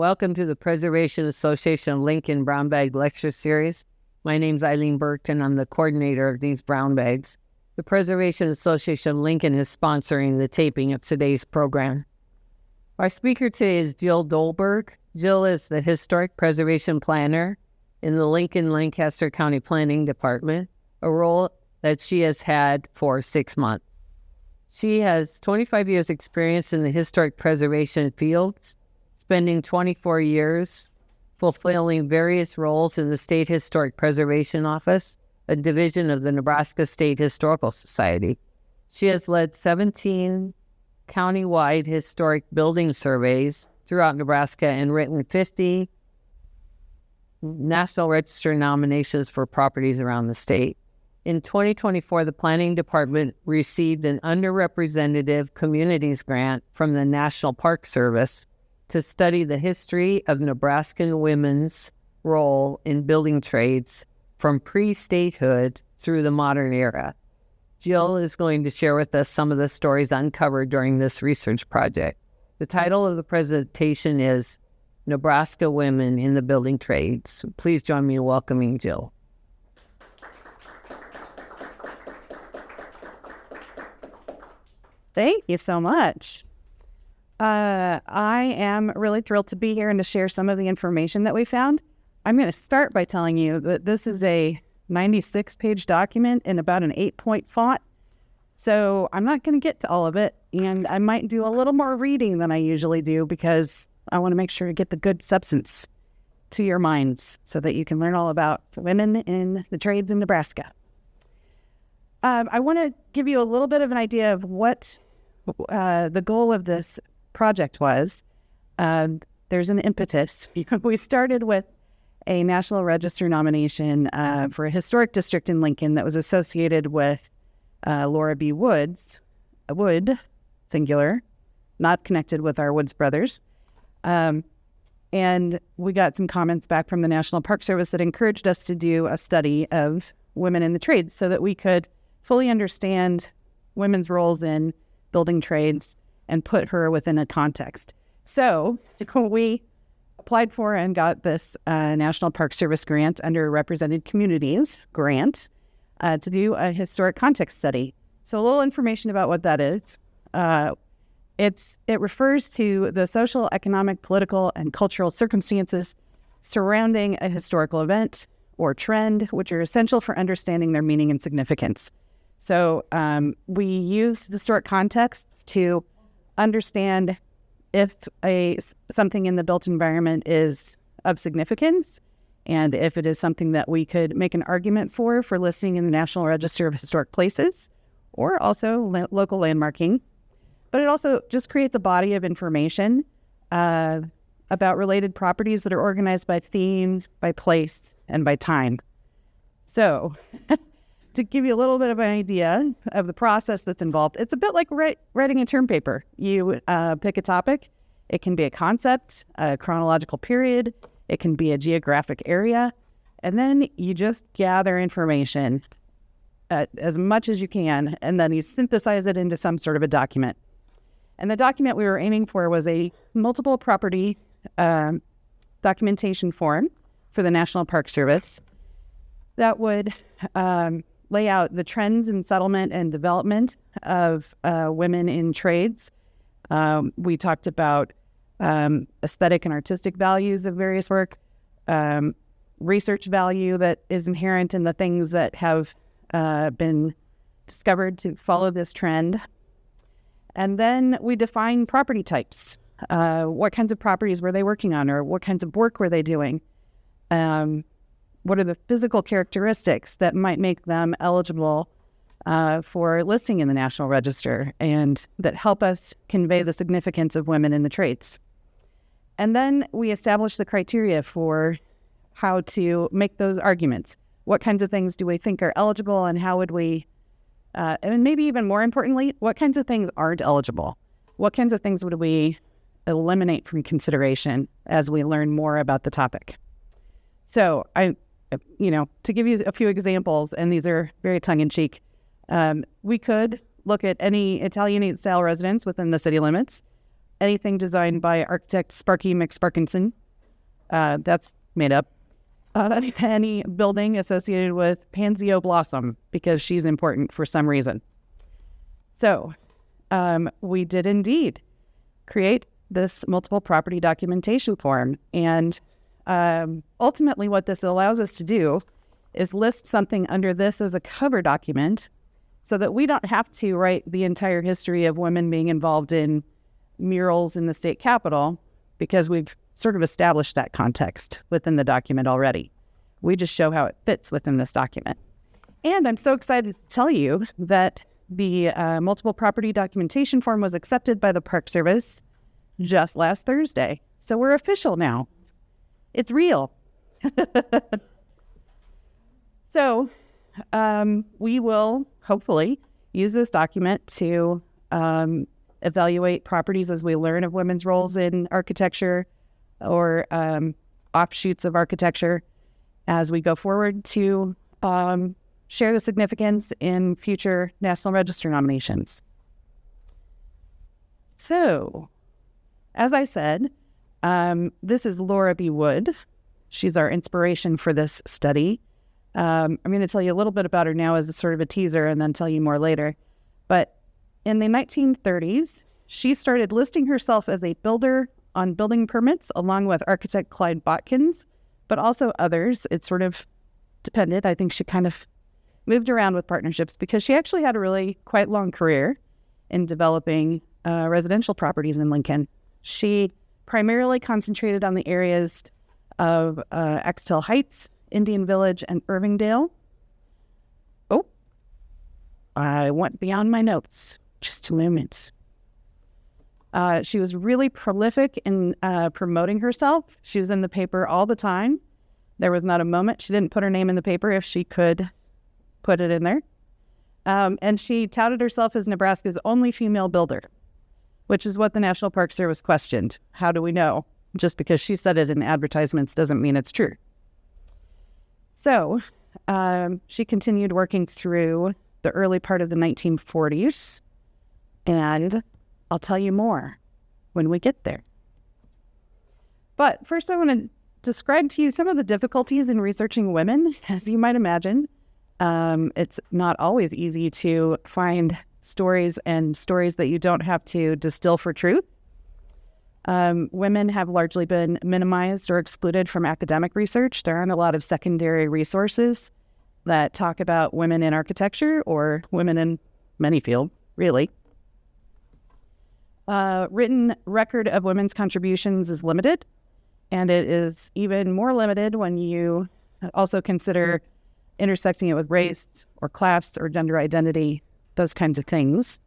welcome to the Preservation Association of Lincoln Brown Bag Lecture Series. My name's Eileen Burkton. I'm the coordinator of these brown bags. The Preservation Association of Lincoln is sponsoring the taping of today's program. Our speaker today is Jill Dolberg. Jill is the Historic Preservation Planner in the Lincoln-Lancaster County Planning Department, a role that she has had for 6 months. She has 25 years experience in the historic preservation fields, spending 24 years fulfilling various roles in the State Historic Preservation Office, a division of the Nebraska State Historical Society. She has led 17 county-wide historic building surveys throughout Nebraska and written 50 National Register nominations for properties around the state. In 2024, the Planning Department received an Underrepresented Communities grant from the National Park Service to study the history of Nebraskan women's role in building trades from pre-statehood through the modern era. Jill is going to share with us some of the stories uncovered during this research project. The title of the presentation is Nebraska Women in the Building Trades. Please join me in welcoming Jill. Thank you so much. I am really thrilled to be here and to share some of the information that we found. I'm going to start by telling you that this is a 96-page document in about an 8-point font. So I'm not going to get to all of it, and I might do a little more reading than I usually do because I want to make sure to get the good substance to your minds so that you can learn all about women in the trades in Nebraska. I want to give you a little bit of an idea of what the goal of this project was. There's an impetus. We started with a National Register nomination for a historic district in Lincoln that was associated with Laura B. Wood, singular, not connected with our Woods brothers. And we got some comments back from the National Park Service that encouraged us to do a study of women in the trades so that we could fully understand women's roles in building trades and put her within a context. So we applied for and got this National Park Service grant, Underrepresented Communities grant, to do a historic context study. So a little information about what that is. It refers to the social, economic, political, and cultural circumstances surrounding a historical event or trend, which are essential for understanding their meaning and significance. So we use historic context to understand if something in the built environment is of significance and if it is something that we could make an argument for listing in the National Register of Historic Places or also local landmarking. But it also just creates a body of information about related properties that are organized by theme, by place, and by time. So to give you a little bit of an idea of the process that's involved, it's a bit like writing a term paper. You pick a topic. It can be a concept, a chronological period. It can be a geographic area. And then you just gather information as much as you can, and then you synthesize it into some sort of a document. And the document we were aiming for was a multiple property documentation form for the National Park Service that would lay out the trends in settlement and development of women in trades. We talked about aesthetic and artistic values of various work, research value that is inherent in the things that have been discovered to follow this trend. And then we define property types. What kinds of properties were they working on, or what kinds of work were they doing? What are the physical characteristics that might make them eligible for listing in the National Register and that help us convey the significance of women in the trades? And then we establish the criteria for how to make those arguments. What kinds of things do we think are eligible, and how would we, and maybe even more importantly, what kinds of things aren't eligible? What kinds of things would we eliminate from consideration as we learn more about the topic? So to give you a few examples, and these are very tongue-in-cheek, we could look at any Italianate-style residence within the city limits, anything designed by architect Sparky McSparkinson. That's made up. Any building associated with Pansio Blossom, because she's important for some reason. So we did indeed create this multiple property documentation form. And ultimately what this allows us to do is list something under this as a cover document so that we don't have to write the entire history of women being involved in murals in the state capitol, because we've sort of established that context within the document already. We just show how it fits within this document. And I'm so excited to tell you that the multiple property documentation form was accepted by the Park Service just last Thursday. So we're official now. It's real. So we will hopefully use this document to evaluate properties as we learn of women's roles in architecture or offshoots of architecture as we go forward to share the significance in future National Register nominations. So, as I said, this is Laura B. Wood. She's our inspiration for this study. I'm going to tell you a little bit about her now as a sort of a teaser and then tell you more later. But in the 1930s, she started listing herself as a builder on building permits along with architect Clyde Botkins, but also others. It sort of depended. I think she kind of moved around with partnerships because she actually had a really quite long career in developing residential properties in Lincoln. She primarily concentrated on the areas of Extell Heights, Indian Village, and Irvingdale. Oh, I went beyond my notes. Just a moment. She was really prolific in promoting herself. She was in the paper all the time. There was not a moment she didn't put her name in the paper if she could put it in there. And she touted herself as Nebraska's only female builder, which is what the National Park Service questioned. How do we know? Just because she said it in advertisements doesn't mean it's true. So she continued working through the early part of the 1940s, and I'll tell you more when we get there. But first I want to describe to you some of the difficulties in researching women. As you might imagine, it's not always easy to find stories that you don't have to distill for truth. Women have largely been minimized or excluded from academic research. There aren't a lot of secondary resources that talk about women in architecture or women in many fields, really. Written record of women's contributions is limited, and it is even more limited when you also consider intersecting it with race or class or gender identity, those kinds of things.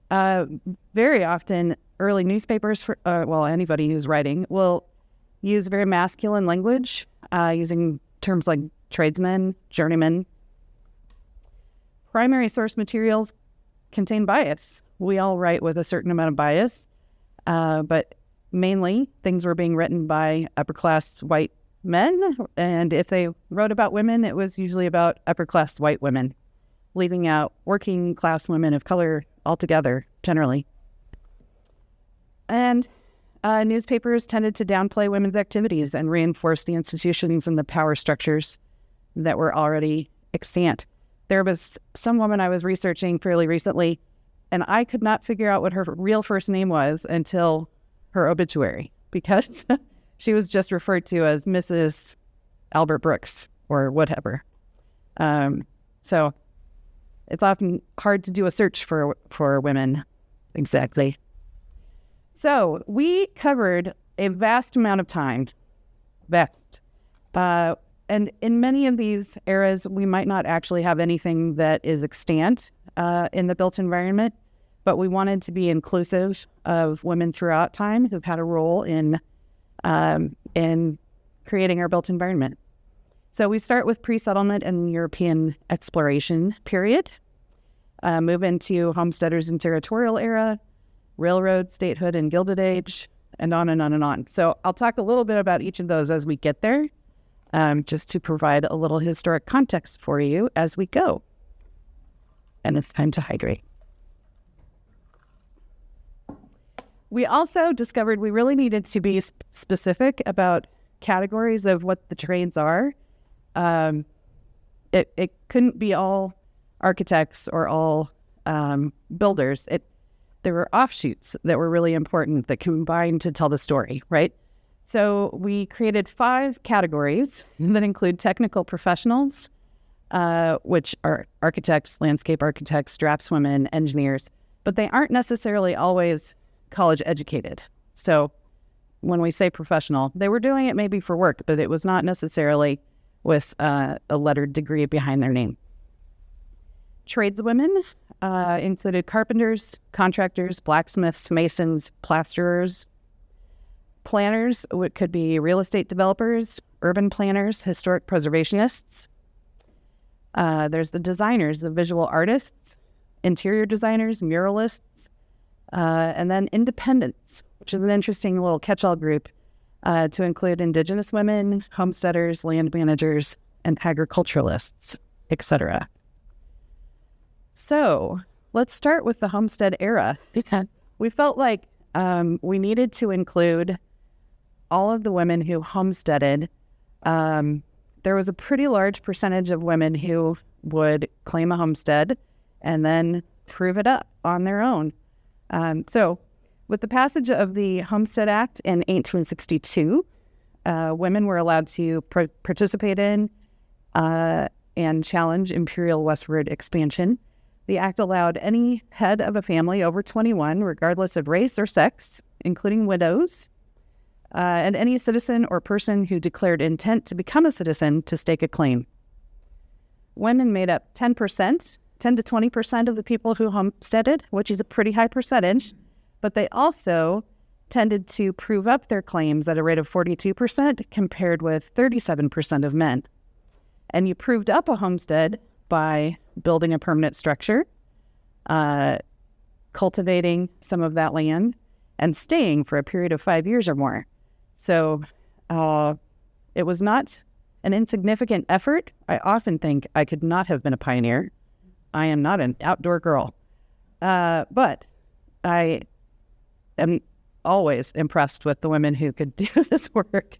Very often, early newspapers, anybody who's writing, will use very masculine language, using terms like tradesmen, journeyman. Primary source materials contain bias. We all write with a certain amount of bias, but mainly things were being written by upper-class white men, and if they wrote about women, it was usually about upper-class white women, leaving out working-class women of color altogether, generally. And newspapers tended to downplay women's activities and reinforce the institutions and the power structures that were already extant. There was some woman I was researching fairly recently, and I could not figure out what her real first name was until her obituary, because she was just referred to as Mrs. Albert Brooks or whatever. So it's often hard to do a search for women. Exactly. So we covered a vast amount of time. And in many of these eras, we might not actually have anything that is extant in the built environment, but we wanted to be inclusive of women throughout time who've had a role in creating our built environment. So we start with pre-settlement and European exploration period, move into homesteaders and territorial era, railroad, statehood, and Gilded Age, and on and on and on. So I'll talk a little bit about each of those as we get there, just to provide a little historic context for you as we go. And it's time to hydrate. We also discovered we really needed to be specific about categories of what the trades are. It couldn't be all architects or all builders. There were offshoots that were really important that combined to tell the story, right? So we created 5 categories that include technical professionals, which are architects, landscape architects, draftswomen, engineers, but they aren't necessarily always college educated. So when we say professional, they were doing it maybe for work, but it was not necessarily with a lettered degree behind their name. Tradeswomen included carpenters, contractors, blacksmiths, masons, plasterers. Planners could be real estate developers, urban planners, historic preservationists. There's the designers, the visual artists, interior designers, muralists, and then independents, which is an interesting little catch-all group to include Indigenous women, homesteaders, land managers, and agriculturalists, etc. So let's start with the homestead era. We felt like we needed to include all of the women who homesteaded. There was a pretty large percentage of women who would claim a homestead and then prove it up on their own. So with the passage of the Homestead Act in 1862, women were allowed to participate in and challenge imperial westward expansion. The act allowed any head of a family over 21, regardless of race or sex, including widows, and any citizen or person who declared intent to become a citizen to stake a claim. Women made up 10% to 20% of the people who homesteaded, which is a pretty high percentage, but they also tended to prove up their claims at a rate of 42% compared with 37% of men. And you proved up a homestead by building a permanent structure, cultivating some of that land, and staying for a period of 5 years or more. So it was not an insignificant effort. I often think I could not have been a pioneer. I am not an outdoor girl. But I am always impressed with the women who could do this work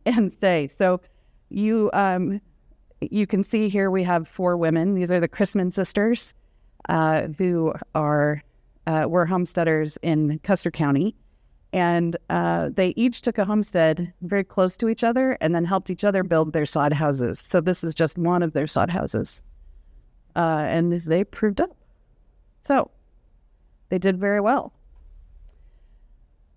and stay. So you can see here we have 4 women. These are the Chrisman sisters who were homesteaders in Custer County. And they each took a homestead very close to each other and then helped each other build their sod houses. So this is just one of their sod houses. And they proved up. So they did very well.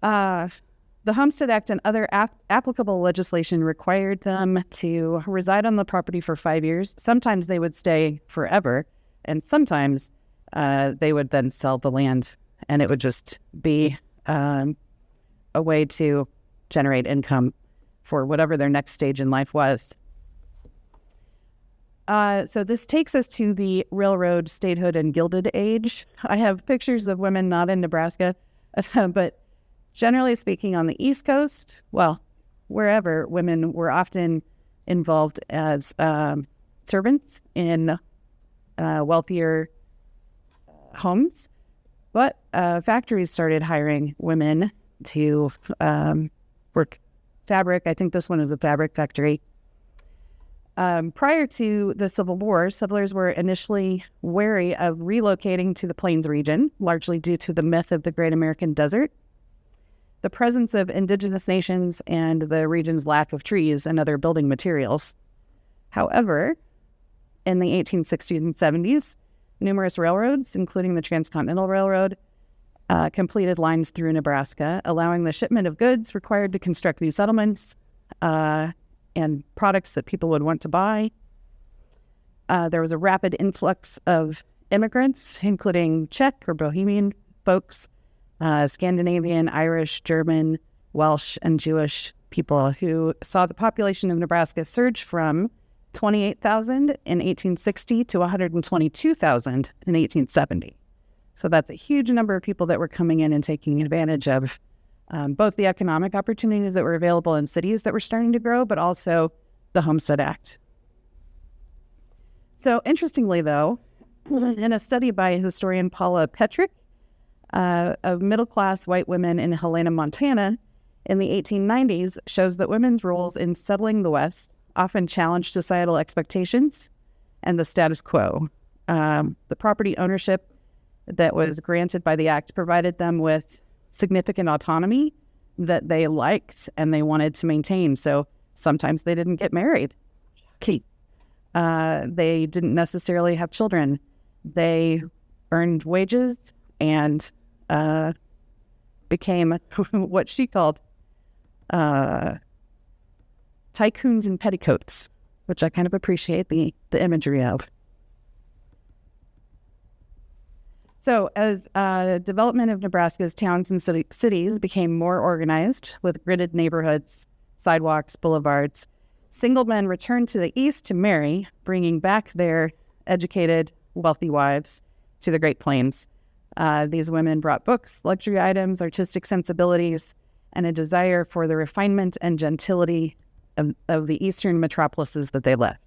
The Homestead Act and other applicable legislation required them to reside on the property for 5 years. Sometimes they would stay forever, and sometimes they would then sell the land, and it would just be a way to generate income for whatever their next stage in life was. So this takes us to the railroad, statehood, and Gilded Age. I have pictures of women not in Nebraska, but generally speaking, on the East Coast, well, wherever, women were often involved as servants in wealthier homes. But factories started hiring women to work fabric. I think this one is a fabric factory. Prior to the Civil War, settlers were initially wary of relocating to the Plains region, largely due to the myth of the Great American Desert, the presence of indigenous nations, and the region's lack of trees and other building materials. However, in the 1860s and 70s, numerous railroads, including the Transcontinental Railroad, completed lines through Nebraska, allowing the shipment of goods required to construct new settlements and products that people would want to buy. There was a rapid influx of immigrants, including Czech or Bohemian folks, Scandinavian, Irish, German, Welsh, and Jewish people who saw the population of Nebraska surge from 28,000 in 1860 to 122,000 in 1870. So that's a huge number of people that were coming in and taking advantage of both the economic opportunities that were available in cities that were starting to grow, but also the Homestead Act. So interestingly, though, in a study by historian Paula Petrick, of middle-class white women in Helena, Montana in the 1890s shows that women's roles in settling the West often challenged societal expectations and the status quo. The property ownership that was granted by the act provided them with significant autonomy that they liked and they wanted to maintain. So sometimes they didn't get married. They didn't necessarily have children. They earned wages and became what she called tycoons in petticoats, which I kind of appreciate the imagery of. So as development of Nebraska's towns and cities became more organized with gridded neighborhoods, sidewalks, boulevards, single men returned to the east to marry, bringing back their educated, wealthy wives to the Great Plains. These women brought books, luxury items, artistic sensibilities, and a desire for the refinement and gentility of the eastern metropolises that they left.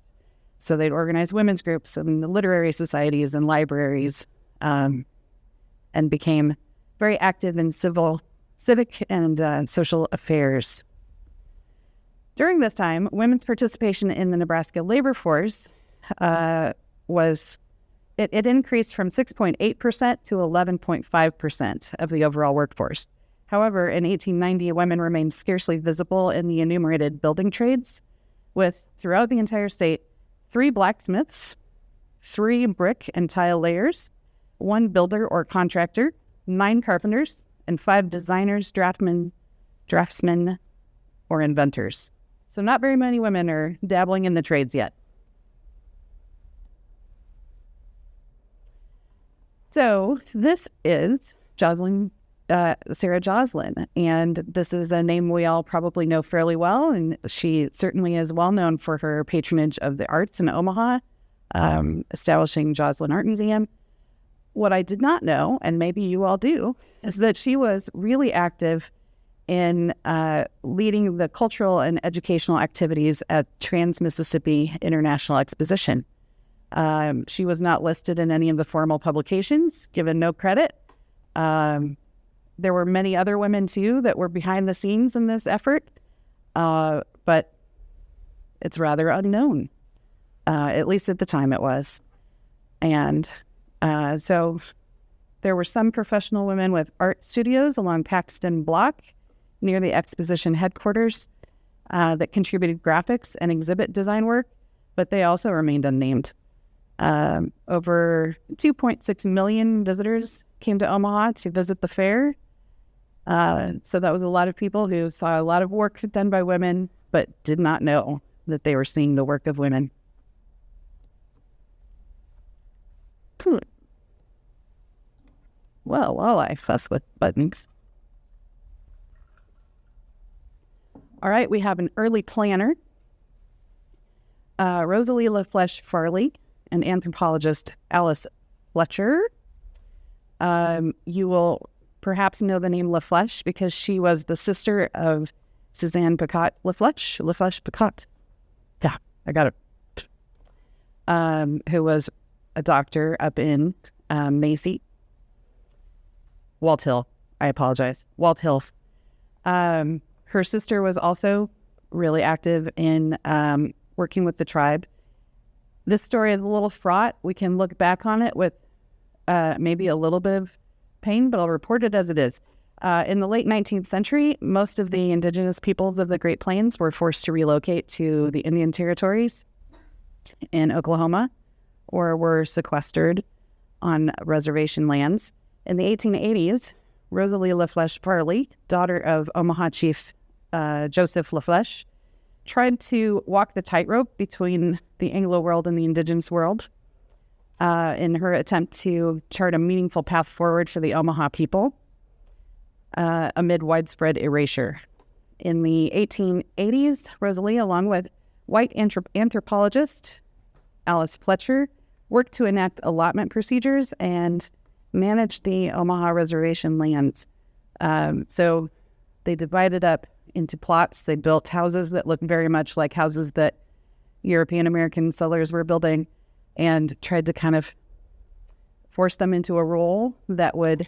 So they'd organize women's groups and literary societies and libraries, and became very active in civic and social affairs. During this time, women's participation in the Nebraska labor force it increased from 6.8% to 11.5% of the overall workforce. However, in 1890, women remained scarcely visible in the enumerated building trades, with, throughout the entire state, 3 blacksmiths, 3 brick and tile layers, 1 builder or contractor, 9 carpenters, and 5 designers, draftsmen, or inventors. So not very many women are dabbling in the trades yet. So this is Sarah Joslin, and this is a name we all probably know fairly well, and she certainly is well known for her patronage of the arts in Omaha, establishing Joslin Art Museum. What I did not know, and maybe you all do, is that she was really active in leading the cultural and educational activities at Trans-Mississippi International Exposition. She was not listed in any of the formal publications, given no credit. There were many other women, too, that were behind the scenes in this effort, but it's rather unknown, at least at the time it was. And so there were some professional women with art studios along Paxton Block near the exposition headquarters that contributed graphics and exhibit design work, but they also remained unnamed. Over 2.6 million visitors came to Omaha to visit the fair. So that was a lot of people who saw a lot of work done by women, but did not know that they were seeing the work of women. Well, while I fuss with buttons. All right, we have an early planner, Rosalie LaFlèche Farley, and anthropologist Alice Fletcher. You will perhaps know the name LaFlèche because she was the sister of Suzanne Picot LaFlèche Picot. Yeah, I got it. Who was a doctor up in Macy. Walt Hill. I apologize. Walt Hill. Her sister was also really active in working with the tribe. This story is a little fraught. We can look back on it with maybe a little bit of pain, but I'll report it as it is. In the late 19th century, most of the indigenous peoples of the Great Plains were forced to relocate to the Indian territories in Oklahoma or were sequestered on reservation lands. In the 1880s, Rosalie LaFlèche Farley, daughter of Omaha Chief Joseph LaFlèche, tried to walk the tightrope between the Anglo world and the indigenous world in her attempt to chart a meaningful path forward for the Omaha people amid widespread erasure. In the 1880s, Rosalie, along with white anthropologist Alice Fletcher, worked to enact allotment procedures and manage the Omaha reservation lands. So they divided up into plots. They built houses that looked very much like houses that European American settlers were building and tried to kind of force them into a role that would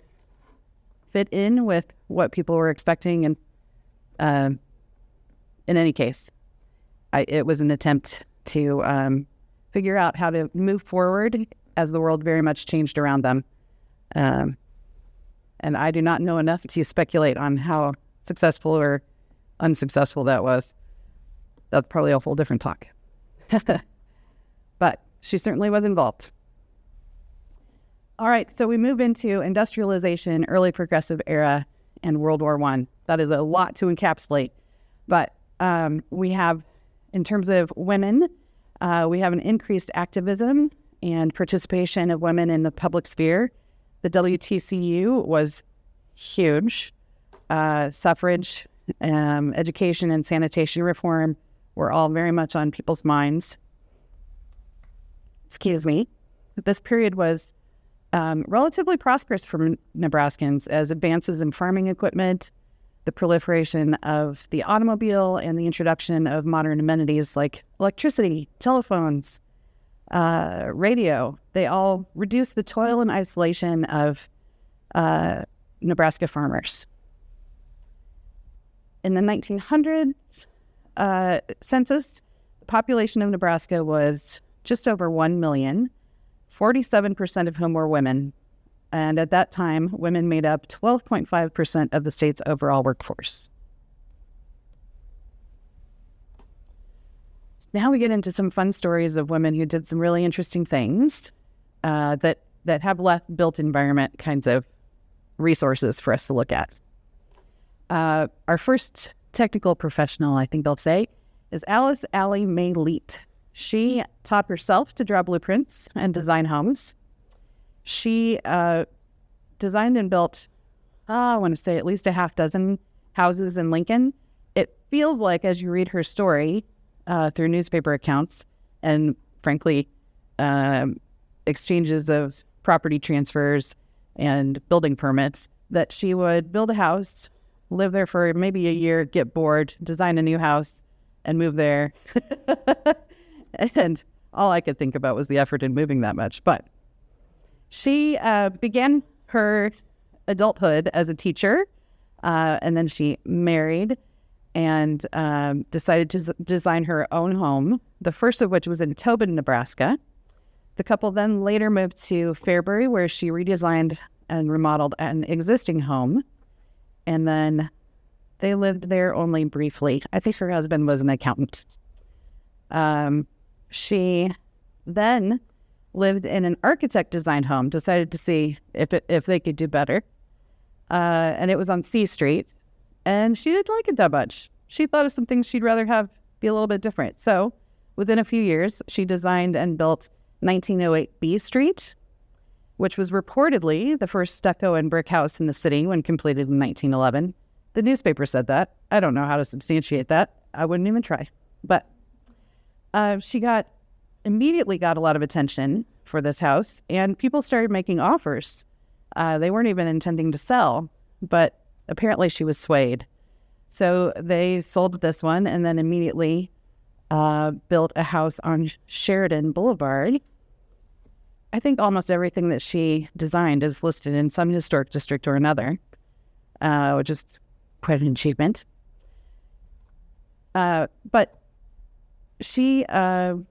fit in with what people were expecting. And in any case, it was an attempt to figure out how to move forward as the world very much changed around them. And I do not know enough to speculate on how successful or unsuccessful that was. That's probably a whole different talk. But she certainly was involved. All right, so we move into industrialization, early progressive era, and World War I. That is a lot to encapsulate. But we have, in terms of women, we have an increased activism and participation of women in the public sphere. The WTCU was huge. Suffrage, education, and sanitation reform were all very much on people's minds. Excuse me. This period was relatively prosperous for Nebraskans, as advances in farming equipment, the proliferation of the automobile, and the introduction of modern amenities like electricity, telephones, radio, they all reduced the toil and isolation of Nebraska farmers. In the 1900s census, the population of Nebraska was just over 1 million, 47% of whom were women. And at that time, women made up 12.5% of the state's overall workforce. Now we get into some fun stories of women who did some really interesting things that have left built environment kinds of resources for us to look at. Our first technical professional, I think they'll say, is Alice Alley May Leet. She taught herself to draw blueprints and design homes. She designed and built, I want to say at least a half dozen houses in Lincoln. It feels like, as you read her story through newspaper accounts and, frankly, exchanges of property transfers and building permits, that she would build a house, live there for maybe a year, get bored, design a new house, and move there. And all I could think about was the effort in moving that much. But she began her adulthood as a teacher, and then she married and decided to design her own home, the first of which was in Tobin, Nebraska. The couple then later moved to Fairbury, where she redesigned and remodeled an existing home. And then they lived there only briefly. I think her husband was an accountant. She then lived in an architect-designed home, decided to see if they could do better. And it was on C Street. And she didn't like it that much. She thought of some things she'd rather have be a little bit different. So within a few years, she designed and built 1908 B Street, which was reportedly the first stucco and brick house in the city when completed in 1911. The newspaper said that. I don't know how to substantiate that. I wouldn't even try. But she immediately got a lot of attention for this house, and people started making offers. They weren't even intending to sell, but apparently she was swayed. So they sold this one and then immediately built a house on Sheridan Boulevard. I think almost everything that she designed is listed in some historic district or another, which is quite an achievement. But she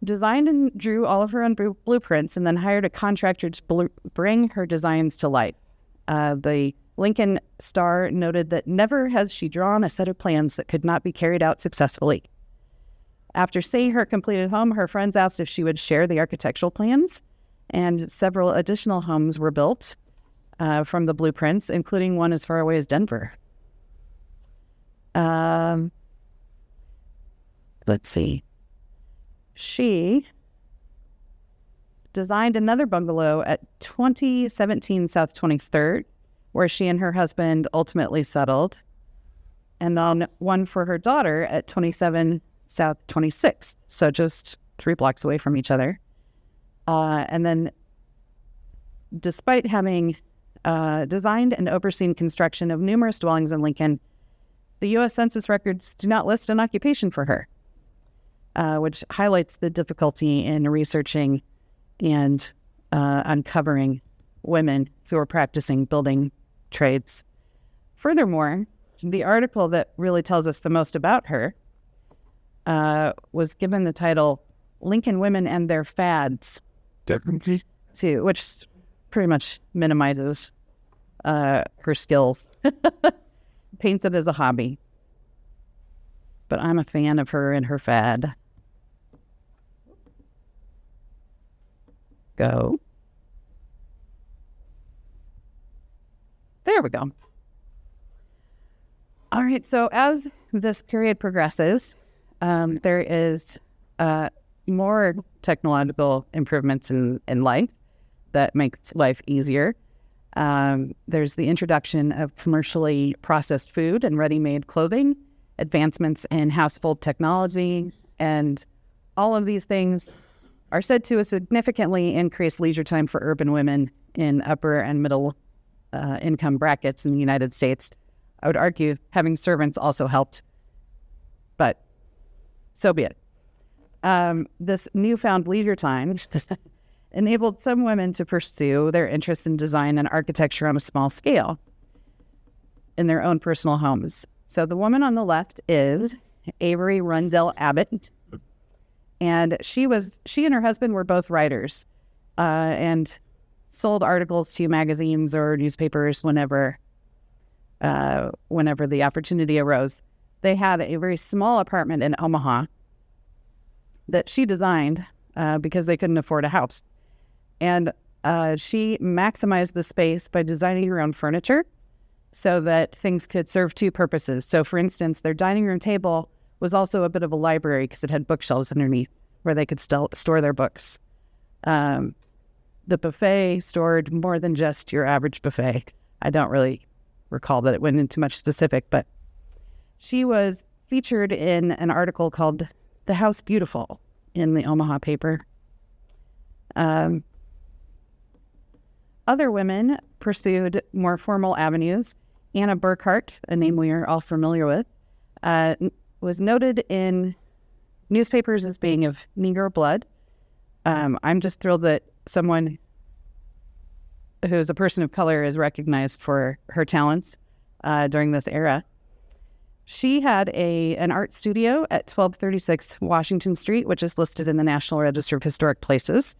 designed and drew all of her own blueprints and then hired a contractor to bring her designs to life. The Lincoln Star noted that never has she drawn a set of plans that could not be carried out successfully. After seeing her completed home, her friends asked if she would share the architectural plans, and several additional homes were built from the blueprints, including one as far away as Denver. Let's see. She designed another bungalow at 2017 South 23rd, where she and her husband ultimately settled, and then one for her daughter at 27 South 26th, so just 3 blocks away from each other. And then, despite having designed and overseen construction of numerous dwellings in Lincoln, the U.S. Census records do not list an occupation for her, which highlights the difficulty in researching and uncovering women who are practicing building trades. Furthermore, the article that really tells us the most about her was given the title Lincoln Women and Their Fads, too, which pretty much minimizes her skills. Paints it as a hobby. But I'm a fan of her and her fad. Go. There we go. All right, so as this period progresses, there is more technological improvements in life that make life easier. There's the introduction of commercially processed food and ready-made clothing, advancements in household technology, and all of these things are said to significantly increase leisure time for urban women in upper and middle income brackets in the United States. I would argue having servants also helped, but so be it. This newfound leisure time enabled some women to pursue their interests in design and architecture on a small scale in their own personal homes. So the woman on the left is Avery Rundell Abbott, and she and her husband were both writers, and sold articles to magazines or newspapers whenever the opportunity arose. They had a very small apartment in Omaha that she designed because they couldn't afford a house. And she maximized the space by designing her own furniture so that things could serve two purposes. So, for instance, their dining room table was also a bit of a library because it had bookshelves underneath where they could store their books. The buffet stored more than just your average buffet. I don't really recall that it went into much specific, but she was featured in an article called The House Beautiful in the Omaha paper. Other women pursued more formal avenues. Anna Burkhart, a name we are all familiar with, was noted in newspapers as being of Negro blood. I'm just thrilled that someone who is a person of color is recognized for her talents during this era. She had an art studio at 1236 Washington Street, which is listed in the National Register of Historic Places.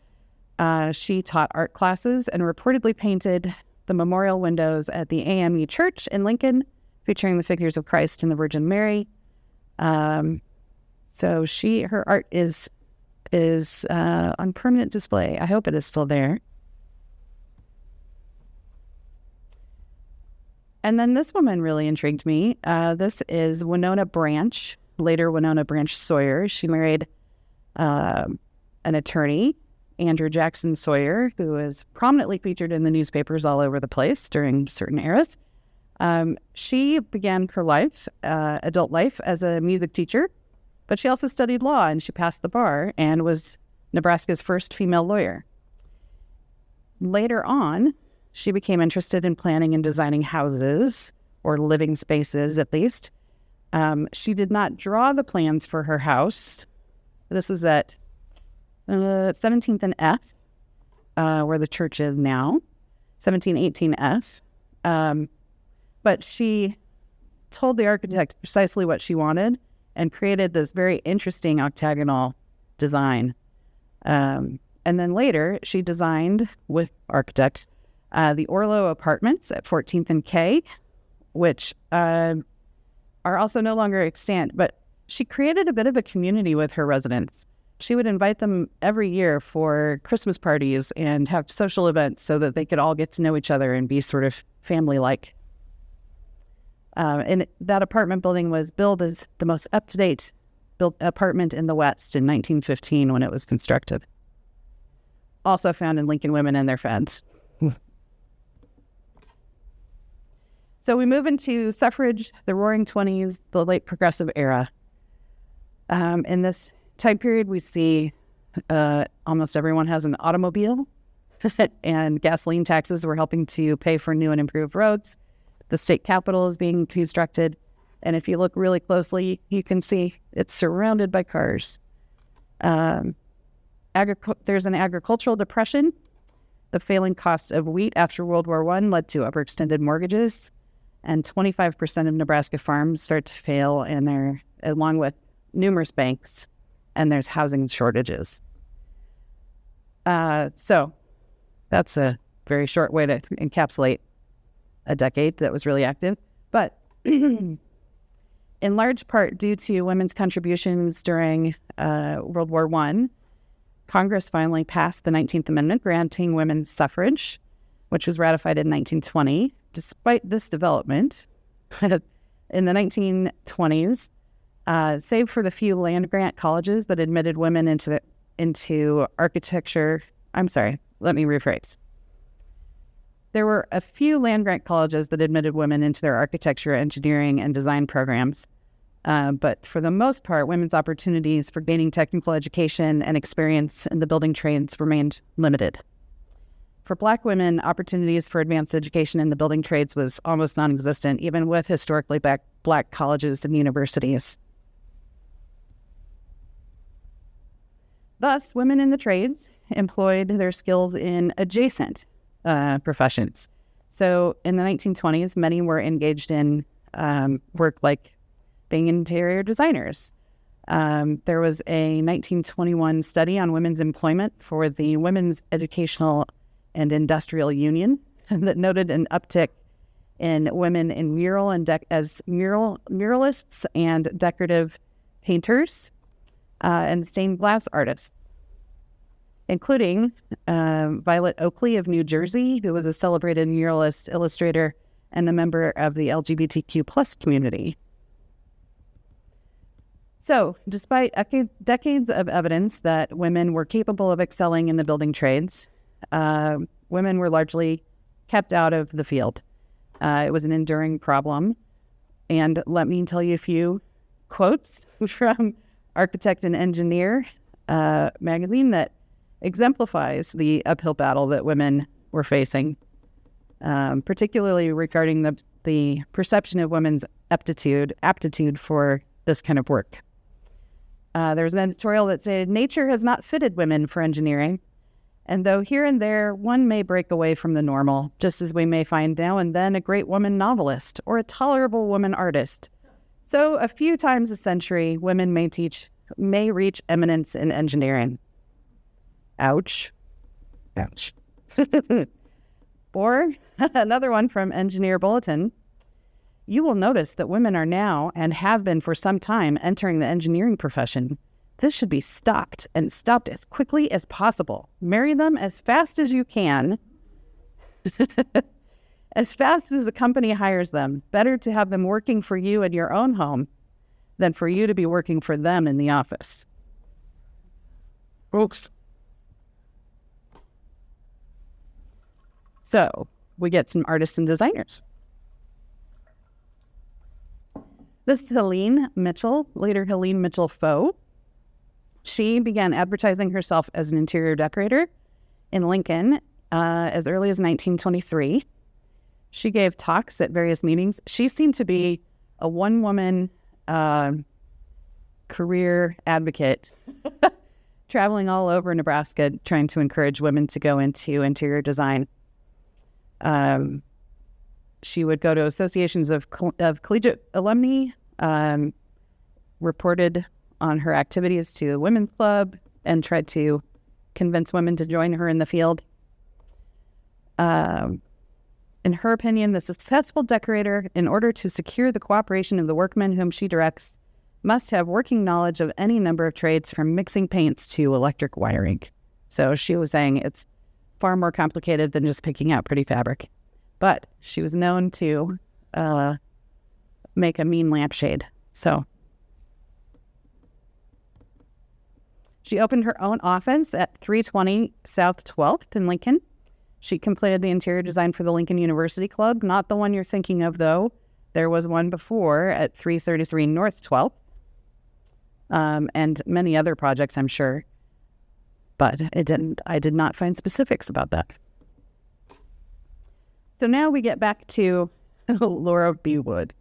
She taught art classes and reportedly painted the memorial windows at the AME Church in Lincoln, featuring the figures of Christ and the Virgin Mary. So her art is on permanent display. I hope it is still there. And then this woman really intrigued me. This is Winona Branch, later Winona Branch Sawyer. She married an attorney, Andrew Jackson Sawyer, who is prominently featured in the newspapers all over the place during certain eras. She began her adult life, as a music teacher, but she also studied law, and she passed the bar and was Nebraska's first female lawyer. Later on, she became interested in planning and designing houses, or living spaces at least. She did not draw the plans for her house. This is at 17th and F, where the church is now, 1718 S. But she told the architect precisely what she wanted and created this very interesting octagonal design. And then later, she designed, with architects, the Orlo Apartments at 14th and K, which are also no longer extant, but she created a bit of a community with her residents. She would invite them every year for Christmas parties and have social events so that they could all get to know each other and be sort of family-like. And that apartment building was billed as the most up-to-date built apartment in the West in 1915 when it was constructed. Also found in Lincoln Women and Their Fads. So we move into suffrage, the Roaring '20s, the late Progressive era. In this time period, we see almost everyone has an automobile, and gasoline taxes were helping to pay for new and improved roads. The state capitol is being constructed, and if you look really closely, you can see it's surrounded by cars. There's an agricultural depression. The failing cost of wheat after World War I led to overextended mortgages, and 25% of Nebraska farms start to fail, and they're along with numerous banks, and there's housing shortages. So that's a very short way to encapsulate a decade that was really active. But in large part due to women's contributions during World War I, Congress finally passed the 19th Amendment granting women suffrage, which was ratified in 1920. Despite this development, in the 1920s, save for the few land-grant colleges that admitted women into architecture, let me rephrase. There were a few land-grant colleges that admitted women into their architecture, engineering, and design programs. But for the most part, women's opportunities for gaining technical education and experience in the building trades remained limited. For Black women, opportunities for advanced education in the building trades was almost non-existent, even with historically Black colleges and universities. Thus, women in the trades employed their skills in adjacent professions. So in the 1920s, many were engaged in work like being interior designers. There was a 1921 study on women's employment for the Women's Educational and Industrial Union that noted an uptick in women in muralists and decorative painters and stained glass artists, including Violet Oakley of New Jersey, who was a celebrated muralist, illustrator, and a member of the LGBTQ plus community. So, despite decades of evidence that women were capable of excelling in the building trades, women were largely kept out of the field. It was an enduring problem. And let me tell you a few quotes from Architect and Engineer magazine that exemplifies the uphill battle that women were facing, particularly regarding the perception of women's aptitude for this kind of work. There was an editorial that said, "Nature has not fitted women for engineering, and though here and there one may break away from the normal, just as we may find now and then a great woman novelist or a tolerable woman artist, so a few times a century women may reach eminence in engineering." Ouch. Ouch. Or another one from Engineer Bulletin. "You will notice that women are now, and have been for some time, entering the engineering profession. This should be stopped, and stopped as quickly as possible. Marry them as fast as you can, as fast as the company hires them. Better to have them working for you in your own home than for you to be working for them in the office." Folks. So, we get some artists and designers. This is Helene Mitchell, later Helene Mitchell Foe. She began advertising herself as an interior decorator in Lincoln as early as 1923. She gave talks at various meetings. She seemed to be a one-woman career advocate, traveling all over Nebraska, trying to encourage women to go into interior design. She would go to associations of collegiate alumni, reported on her activities to the women's club, and tried to convince women to join her in the field. In her opinion, the successful decorator, in order to secure the cooperation of the workmen whom she directs, must have working knowledge of any number of trades from mixing paints to electric wiring. So she was saying it's far more complicated than just picking out pretty fabric. But she was known to make a mean lampshade. So she opened her own office at 320 South 12th in Lincoln. She completed the interior design for the Lincoln University Club, not the one you're thinking of, though. There was one before at 333 North 12th, and many other projects, I'm sure. But I did not find specifics about that. So now we get back to Laura B. Wood.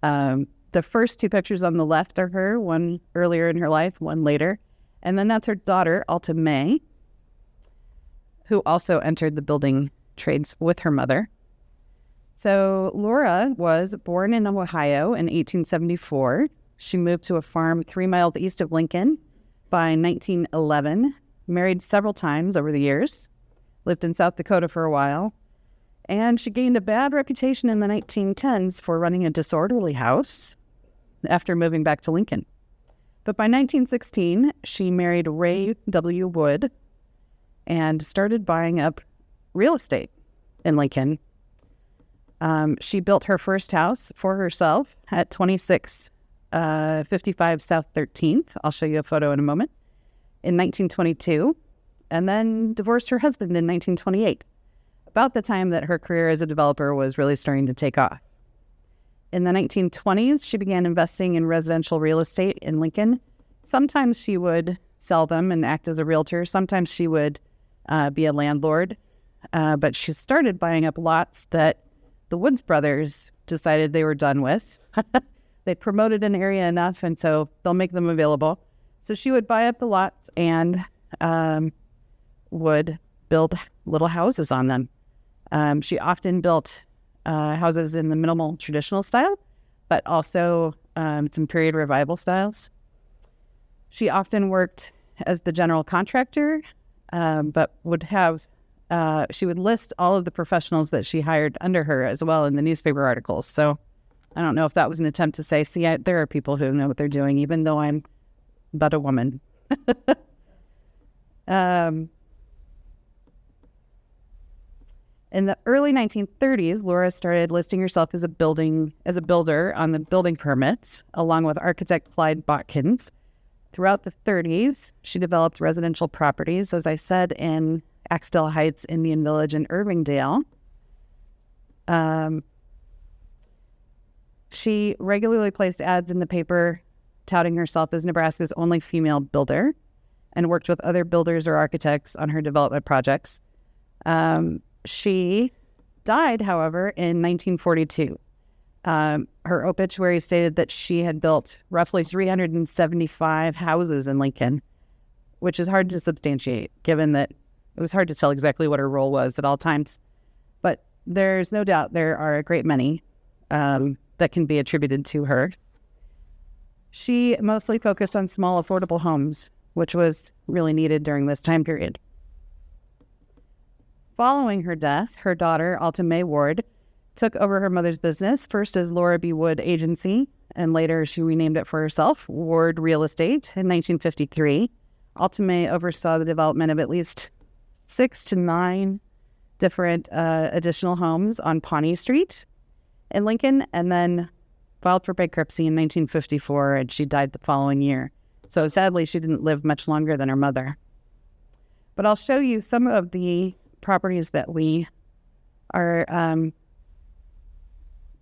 The first two pictures on the left are her, one earlier in her life, one later. And then that's her daughter, Alta May, who also entered the building trades with her mother. So Laura was born in Ohio in 1874. She moved to a farm 3 miles east of Lincoln by 1911, married several times over the years, lived in South Dakota for a while, and she gained a bad reputation in the 1910s for running a disorderly house after moving back to Lincoln. But by 1916, she married Ray W. Wood and started buying up real estate in Lincoln. She built her first house for herself at 2655 South 13th. I'll show you a photo in a moment. In 1922, and then divorced her husband in 1928, about the time that her career as a developer was really starting to take off. In the 1920s, she began investing in residential real estate in Lincoln. Sometimes she would sell them and act as a realtor. Sometimes she would be a landlord. But she started buying up lots that the Woods brothers decided they were done with. They promoted an area enough, and so they'll make them available. So she would buy up the lots and would build little houses on them. She often built houses in the minimal traditional style, but also some period revival styles. She often worked as the general contractor, but she would list all of the professionals that she hired under her as well in the newspaper articles. So I don't know if that was an attempt to say, see, there are people who know what they're doing, even though I'm but a woman. In the early 1930s, Laura started listing herself as a builder on the building permits, along with architect Clyde Botkins. Throughout the 30s, she developed residential properties, as I said, in Axtell Heights, Indian Village, and Irvingdale. She regularly placed ads in the paper touting herself as Nebraska's only female builder and worked with other builders or architects on her development projects. She died, however, in 1942. Her obituary stated that she had built roughly 375 houses in Lincoln, which is hard to substantiate, given that it was hard to tell exactly what her role was at all times. But there's no doubt there are a great many that can be attributed to her. She mostly focused on small, affordable homes, which was really needed during this time period. Following her death, her daughter, Alta Mae Ward, took over her mother's business, first as Laura B. Wood Agency, and later she renamed it for herself, Ward Real Estate, in 1953. Alta Mae oversaw the development of at least 6 to 9 different additional homes on Pawnee Street in Lincoln, and then filed for bankruptcy in 1954, and she died the following year. So sadly, she didn't live much longer than her mother. But I'll show you some of the properties that we are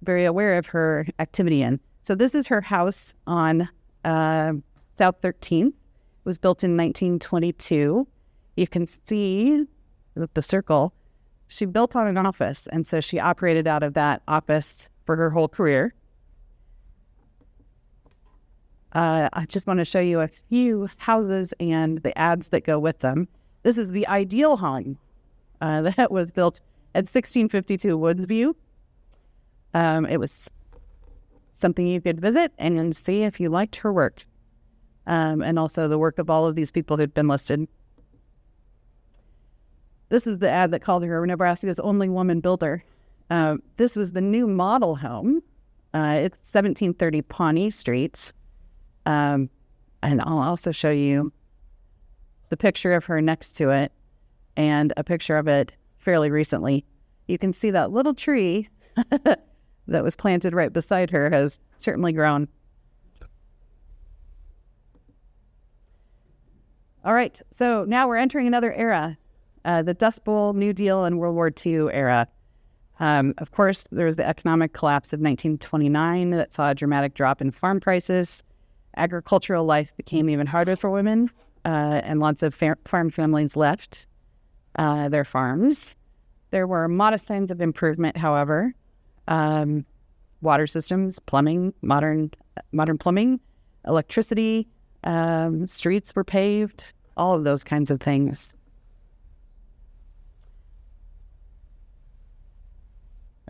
very aware of her activity in. So this is her house on South 13th. It was built in 1922. You can see with the circle, she built on an office, and so she operated out of that office for her whole career. I just want to show you a few houses and the ads that go with them. This is the ideal home that was built at 1652 Woodsview. It was something you could visit and see if you liked her work, and also the work of all of these people who'd been listed. This is the ad that called her Nebraska's only woman builder. This was the new model home. It's 1730 Pawnee Street. And I'll also show you the picture of her next to it and a picture of it fairly recently. You can see that little tree that was planted right beside her has certainly grown. All right, so now we're entering another era, the Dust Bowl, New Deal, and World War II era. Of course, there was the economic collapse of 1929 that saw a dramatic drop in farm prices. Agricultural life became even harder for women, and lots of farm families left their farms. There were modest signs of improvement, however. Water systems, plumbing, modern plumbing, electricity, streets were paved, all of those kinds of things.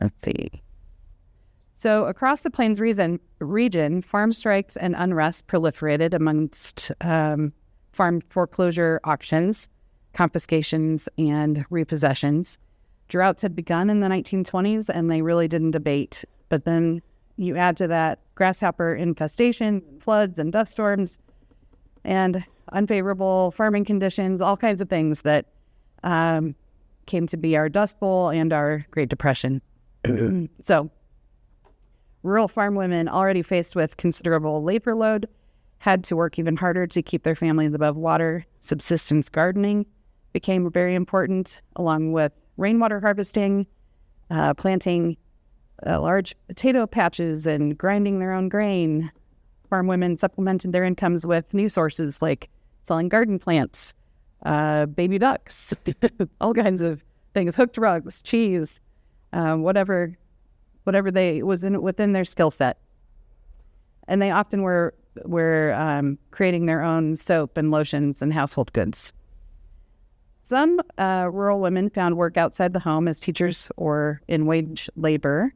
Let's see. So across the Plains region, farm strikes and unrest proliferated amongst farm foreclosure auctions, confiscations, and repossessions. Droughts had begun in the 1920s, and they really didn't abate. But then you add to that grasshopper infestation, floods, and dust storms, and unfavorable farming conditions, all kinds of things that came to be our Dust Bowl and our Great Depression. So rural farm women, already faced with considerable labor load, had to work even harder to keep their families above water. Subsistence gardening became very important, along with rainwater harvesting, planting large potato patches, and grinding their own grain. Farm women supplemented their incomes with new sources like selling garden plants, baby ducks, all kinds of things, hooked rugs, cheese, whatever they was within their skill set. And they often were creating their own soap and lotions and household goods. Some rural women found work outside the home as teachers or in wage labor,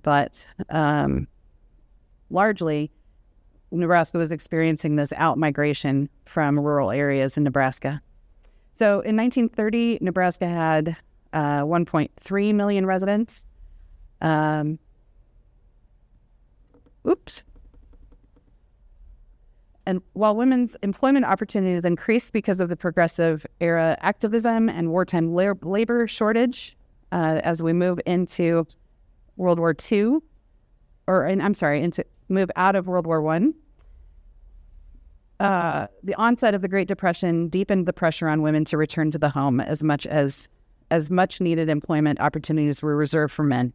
but largely Nebraska was experiencing this out-migration from rural areas in Nebraska. So in 1930, Nebraska had 1.3 million residents. And while women's employment opportunities increased because of the progressive era activism and wartime labor shortage, as we move into World War II, move out of World War I, the onset of the Great Depression deepened the pressure on women to return to the home as much needed employment opportunities were reserved for men.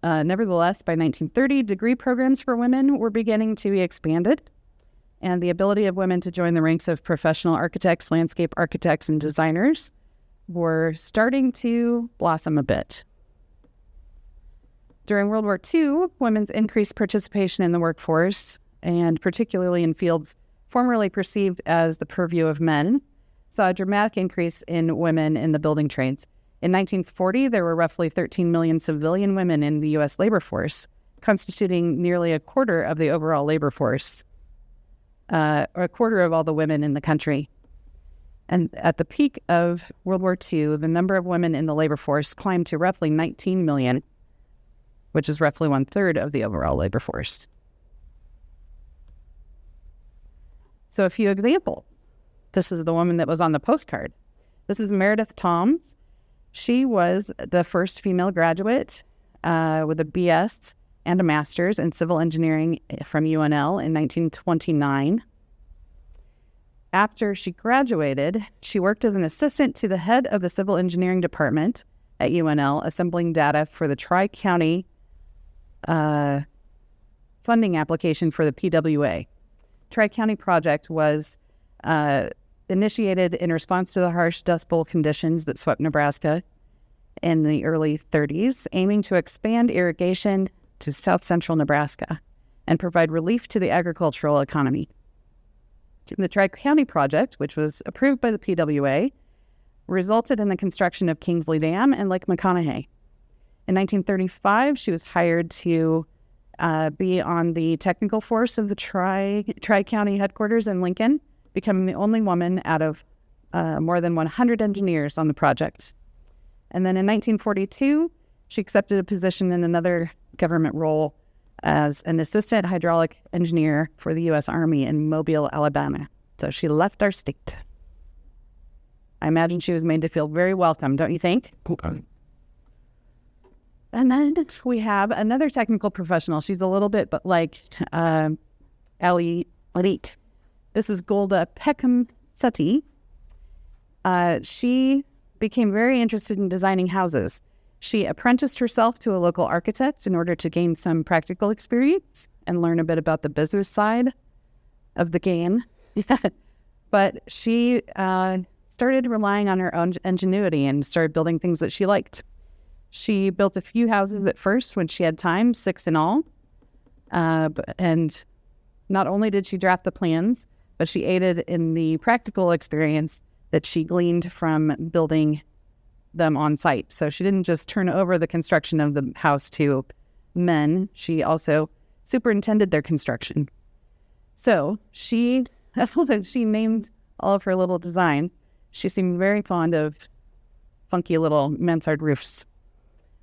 Nevertheless, by 1930, degree programs for women were beginning to be expanded, and the ability of women to join the ranks of professional architects, landscape architects, and designers were starting to blossom a bit. During World War II, women's increased participation in the workforce, and particularly in fields formerly perceived as the purview of men, saw a dramatic increase in women in the building trades. In 1940, there were roughly 13 million civilian women in the U.S. labor force, constituting nearly a quarter of the overall labor force, or a quarter of all the women in the country. And at the peak of World War II, the number of women in the labor force climbed to roughly 19 million, which is roughly 1/3 of the overall labor force. So a few examples. This is the woman that was on the postcard. This is Meredith Toms. She was the first female graduate with a BS and a master's in civil engineering from UNL in 1929. After she graduated, she worked as an assistant to the head of the civil engineering department at UNL, assembling data for the Tri-County funding application for the PWA. Tri-County project was initiated in response to the harsh Dust Bowl conditions that swept Nebraska in the early 30s, aiming to expand irrigation to south central Nebraska and provide relief to the agricultural economy. The Tri-County project, which was approved by the PWA, resulted in the construction of Kingsley Dam and Lake McConaughey. In 1935, she was hired to be on the technical force of the Tri-County headquarters in Lincoln, becoming the only woman out of more than 100 engineers on the project. And then in 1942, she accepted a position in another government role as an assistant hydraulic engineer for the U.S. Army in Mobile, Alabama. So she left our state. I imagine she was made to feel very welcome, don't you think? Okay. And then we have another technical professional. She's a little bit like Ali Elite. This is Golda Peckham Sutty. She became very interested in designing houses. She apprenticed herself to a local architect in order to gain some practical experience and learn a bit about the business side of the game. But she started relying on her own ingenuity and started building things that she liked. She built a few houses at first when she had time, 6 in all. And not only did she draft the plans, but she aided in the practical experience that she gleaned from building them on site. So she didn't just turn over the construction of the house to men. She also superintended their construction. So she named all of her little designs. She seemed very fond of funky little mansard roofs.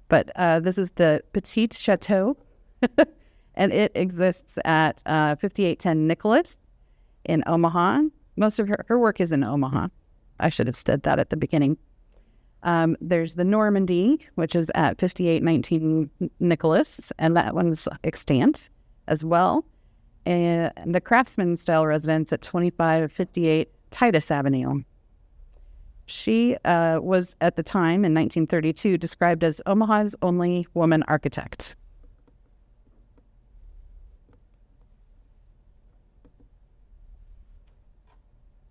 But this is the Petite Chateau, and it exists at 5810 Nicholas in Omaha. Most of her work is in Omaha. I should have said that at the beginning. There's the Normandy, which is at 5819 Nicholas, and that one's extant as well. And the Craftsman-style residence at 2558 Titus Avenue. She was, at the time, in 1932, described as Omaha's only woman architect.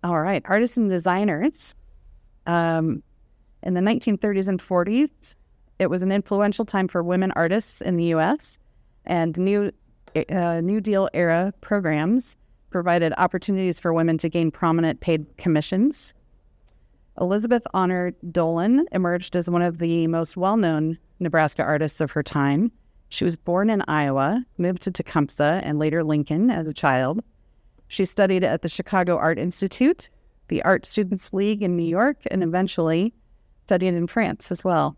All right, artists and designers. In the 1930s and 40s, it was an influential time for women artists in the U.S., and New Deal era programs provided opportunities for women to gain prominent paid commissions. Elizabeth Honor Dolan emerged as one of the most well-known Nebraska artists of her time. She was born in Iowa, moved to Tecumseh and later Lincoln as a child. She studied at the Chicago Art Institute, the Art Students League in New York, and eventually studied in France as well.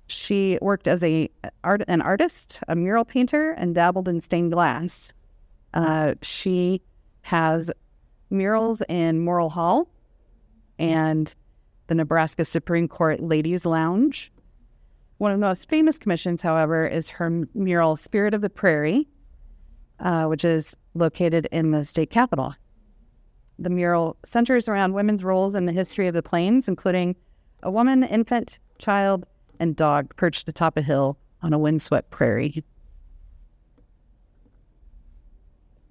She worked as an artist, a mural painter, and dabbled in stained glass. She has murals in Morrill Hall and the Nebraska Supreme Court Ladies Lounge. One of the most famous commissions, however, is her mural Spirit of the Prairie, which is located in the state capitol. The mural centers around women's roles in the history of the plains, including a woman, infant, child, and dog perched atop a hill on a windswept prairie.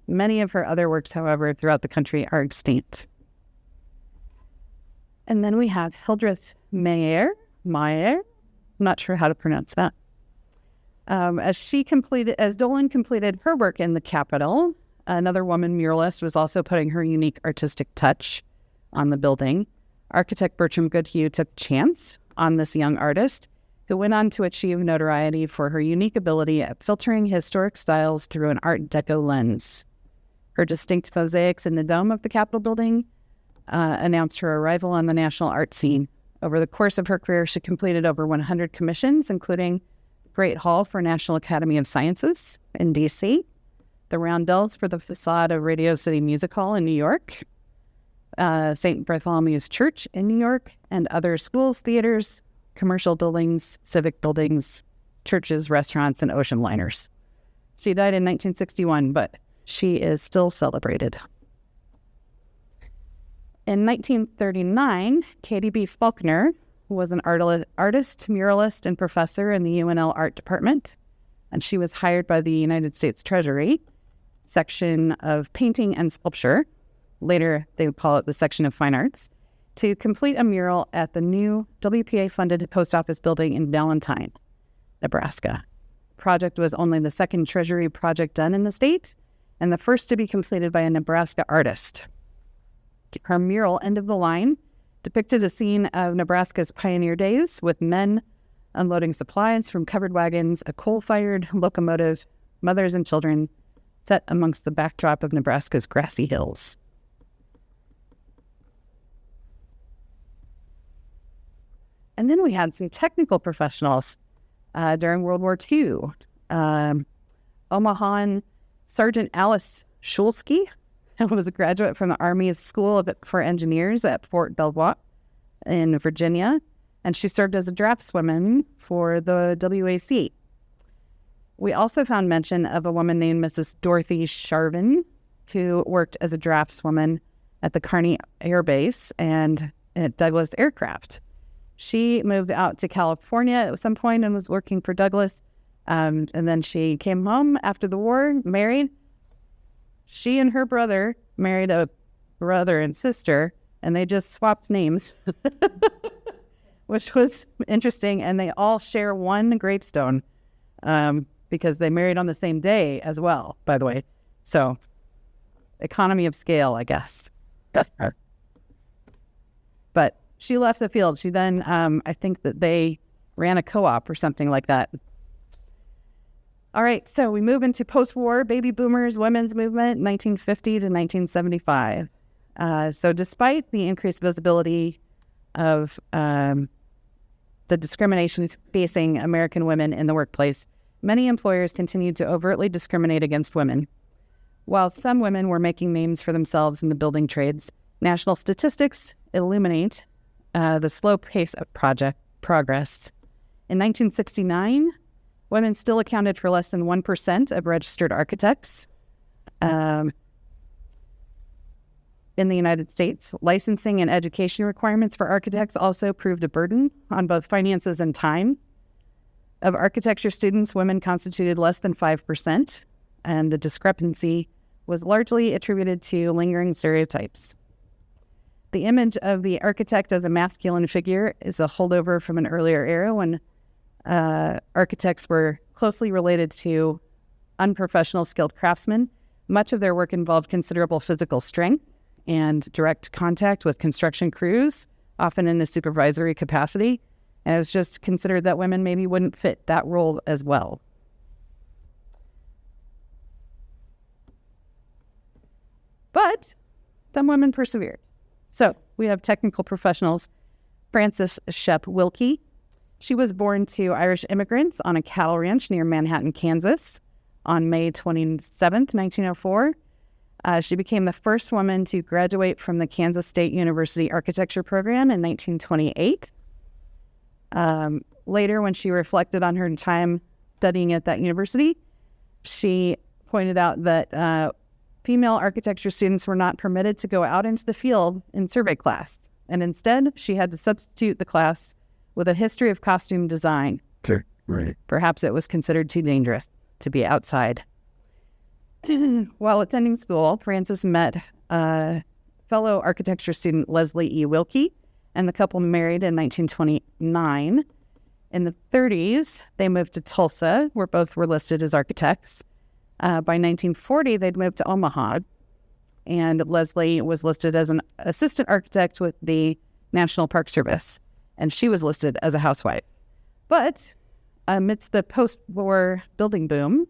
Many of her other works, however, throughout the country are extant. And then we have Hildreth Meyer. I'm not sure how to pronounce that. As Dolan completed her work in the Capitol, another woman muralist was also putting her unique artistic touch on the building. Architect Bertram Goodhue took chance on this young artist, who went on to achieve notoriety for her unique ability at filtering historic styles through an Art Deco lens. Her distinct mosaics in the dome of the Capitol building announced her arrival on the national art scene. Over the course of her career, she completed over 100 commissions, including Great Hall for National Academy of Sciences in D.C., the roundels for the facade of Radio City Music Hall in New York, St. Bartholomew's Church in New York, and other schools, theaters, commercial buildings, civic buildings, churches, restaurants, and ocean liners. She died in 1961, but she is still celebrated. In 1939, Katie B. Faulkner was an artist, muralist, and professor in the UNL Art Department, and she was hired by the United States Treasury section of painting and sculpture, later they would call it the section of fine arts, to complete a mural at the new WPA-funded post office building in Valentine, Nebraska. The project was only the second Treasury project done in the state, and the first to be completed by a Nebraska artist. Her mural, End of the Line, depicted a scene of Nebraska's pioneer days with men unloading supplies from covered wagons, a coal-fired locomotive, mothers and children, set amongst the backdrop of Nebraska's grassy hills. And then we had some technical professionals during World War II. Omaha Sergeant Alice Schulsky was a graduate from the Army's School for Engineers at Fort Belvoir in Virginia, and she served as a draftswoman for the WAC. We also found mention of a woman named Mrs. Dorothy Sharvin, who worked as a draftswoman at the Kearney Air Base and at Douglas Aircraft. She moved out to California at some point and was working for Douglas, and then she came home after the war, married. She and her brother married a brother and sister, and they just swapped names, which was interesting. And they all share one gravestone because they married on the same day as well, by the way. So, economy of scale, I guess. But she left the field. She then, I think that they ran a co-op or something like that. All right, so we move into post-war baby boomers, women's movement, 1950 to 1975. So despite the increased visibility of the discrimination facing American women in the workplace, many employers continued to overtly discriminate against women. While some women were making names for themselves in the building trades, national statistics illuminate the slow pace of progress. In 1969, women still accounted for less than 1% of registered architects. In the United States, licensing and education requirements for architects also proved a burden on both finances and time. Of architecture students, women constituted less than 5%, and the discrepancy was largely attributed to lingering stereotypes. The image of the architect as a masculine figure is a holdover from an earlier era when architects were closely related to unprofessional skilled craftsmen. Much of their work involved considerable physical strength and direct contact with construction crews, often in a supervisory capacity. And it was just considered that women maybe wouldn't fit that role as well. But some women persevered. So we have technical professionals. Frances Shep Wilkie. She was born to Irish immigrants on a cattle ranch near Manhattan, Kansas on May 27th, 1904. She became the first woman to graduate from the Kansas State University Architecture program in 1928. Later, when she reflected on her time studying at that university, she pointed out that female architecture students were not permitted to go out into the field in survey class, and instead, she had to substitute the class with a history of costume design. Okay, right. Perhaps it was considered too dangerous to be outside. While attending school, Frances met fellow architecture student Leslie E. Wilkie, and the couple married in 1929. In the 30s, they moved to Tulsa, where both were listed as architects. By 1940, they'd moved to Omaha, and Leslie was listed as an assistant architect with the National Park Service, and she was listed as a housewife. But amidst the post-war building boom,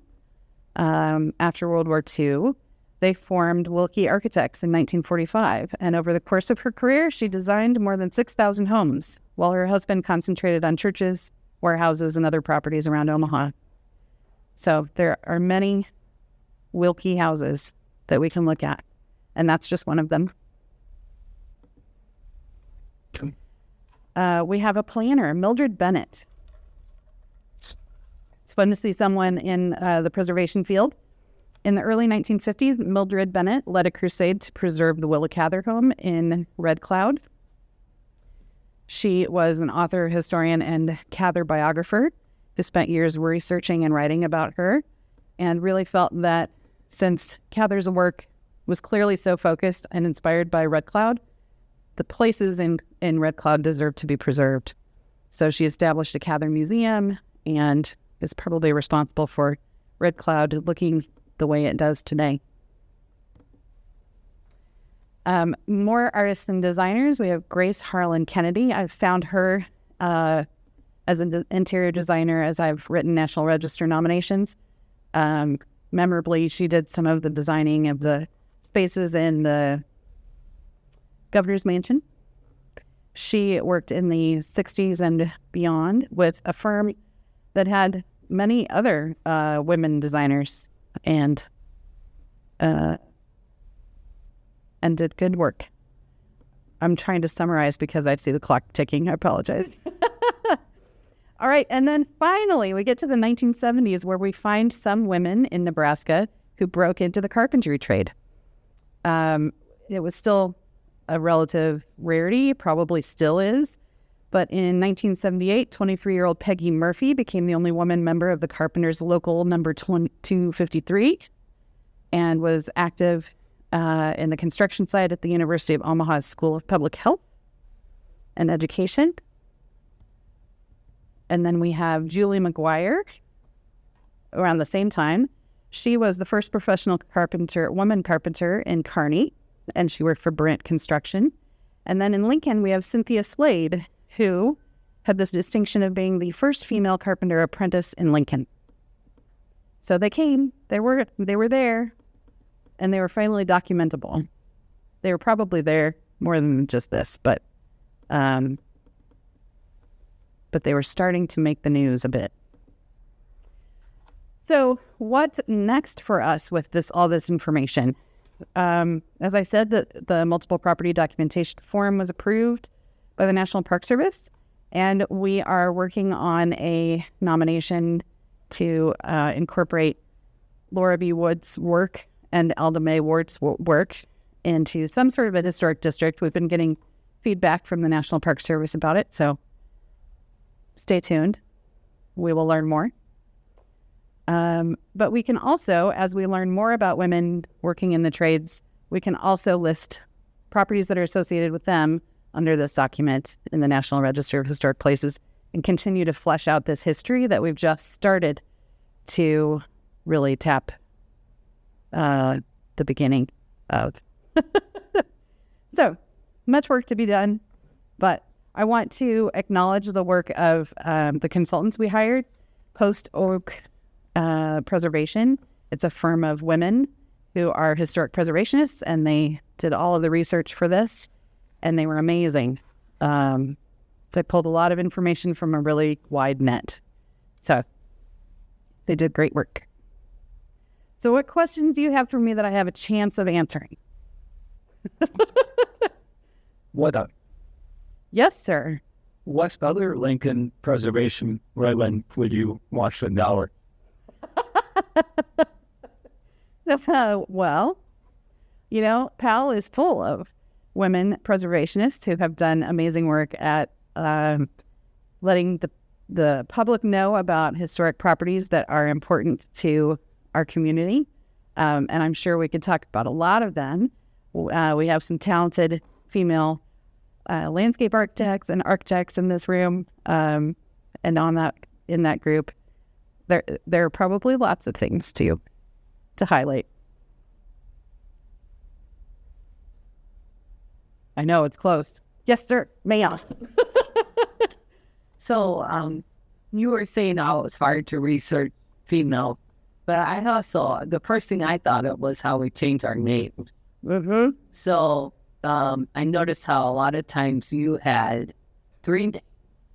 after World War II, they formed Wilkie Architects in 1945, and over the course of her career, she designed more than 6,000 homes, while her husband concentrated on churches, warehouses, and other properties around Omaha. So there are many Wilkie houses that we can look at, and that's just one of them. We have a planner, Mildred Bennett. It's fun to see someone in the preservation field. In the early 1950s, Mildred Bennett led a crusade to preserve the Willa Cather home in Red Cloud. She was an author, historian, and Cather biographer who spent years researching and writing about her, and really felt that since Cather's work was clearly so focused and inspired by Red Cloud, the places in Red Cloud deserved to be preserved. So she established a Cather Museum and is probably responsible for Red Cloud looking the way it does today. More artists and designers. We have Grace Harlan Kennedy. I've found her as an interior designer as I've written National Register nominations. Memorably, she did some of the designing of the spaces in the Governor's Mansion. She worked in the 60s and beyond with a firm that had many other women designers and did good work. I'm trying to summarize because I see the clock ticking. I apologize. All right, and then finally we get to the 1970s where we find some women in Nebraska who broke into the carpentry trade. It was still a relative rarity, probably still is. But in 1978, 23-year-old Peggy Murphy became the only woman member of the Carpenters Local number 253 and was active in the construction site at the University of Omaha's School of Public Health and Education. And then we have Julie McGuire around the same time. She was the first professional woman carpenter in Kearney, and she worked for Brent Construction. And then in Lincoln, we have Cynthia Slade, who had this distinction of being the first female carpenter apprentice in Lincoln. So they came, they were there, and they were finally documentable. They were probably there more than just this, but they were starting to make the news a bit. So what's next for us with all this information? As I said, the Multiple Property Documentation Forum was approved by the National Park Service, and we are working on a nomination to incorporate Laura B. Wood's work and Alda Mae Ward's work into some sort of a historic district. We've been getting feedback from the National Park Service about it, so stay tuned. We will learn more. But we can also, as we learn more about women working in the trades, we can also list properties that are associated with them under this document in the National Register of Historic Places and continue to flesh out this history that we've just started to really tap the beginning of. So, much work to be done, but I want to acknowledge the work of the consultants we hired, Post Oak Preservation. It's a firm of women who are historic preservationists, and they did all of the research for this, and they were amazing. They pulled a lot of information from a really wide net. So they did great work. So what questions do you have for me that I have a chance of answering? Yes, sir. What other Lincoln preservation wetland would you watch the dollar? Well, Powell is full of women preservationists who have done amazing work at letting the public know about historic properties that are important to our community. And I'm sure we could talk about a lot of them. We have some talented female landscape architects and architects in this room. And in that group, there are probably lots of things to highlight. I know it's closed. Yes, sir. May I? So, you were saying how it's hard to research female, but I also, the first thing I thought of was how we change our names. Mm-hmm. So, I noticed how a lot of times you had 3 names,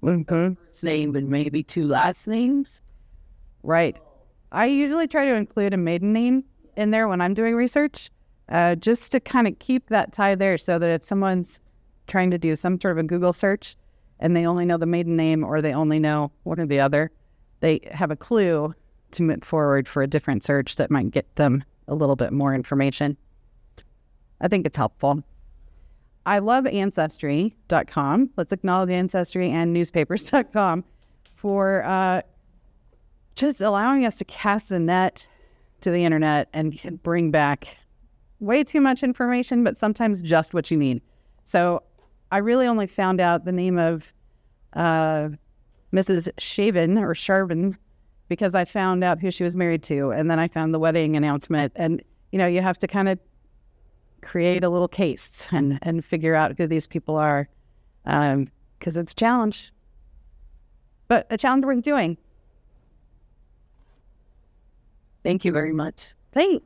Mm-hmm. first name and maybe 2 last names. Right. I usually try to include a maiden name in there when I'm doing research, just to kind of keep that tie there so that if someone's trying to do some sort of a Google search and they only know the maiden name or they only know one or the other, they have a clue to move forward for a different search that might get them a little bit more information. I think it's helpful. I love Ancestry.com. Let's acknowledge Ancestry and newspapers.com for just allowing us to cast a net to the internet and bring back way too much information, but sometimes just what you need. So I really only found out the name of Mrs. Sharvin because I found out who she was married to, and then I found the wedding announcement. And, you have to kind of create a little case and figure out who these people are, because it's a challenge, but a challenge worth doing. Thank you very much. Thanks.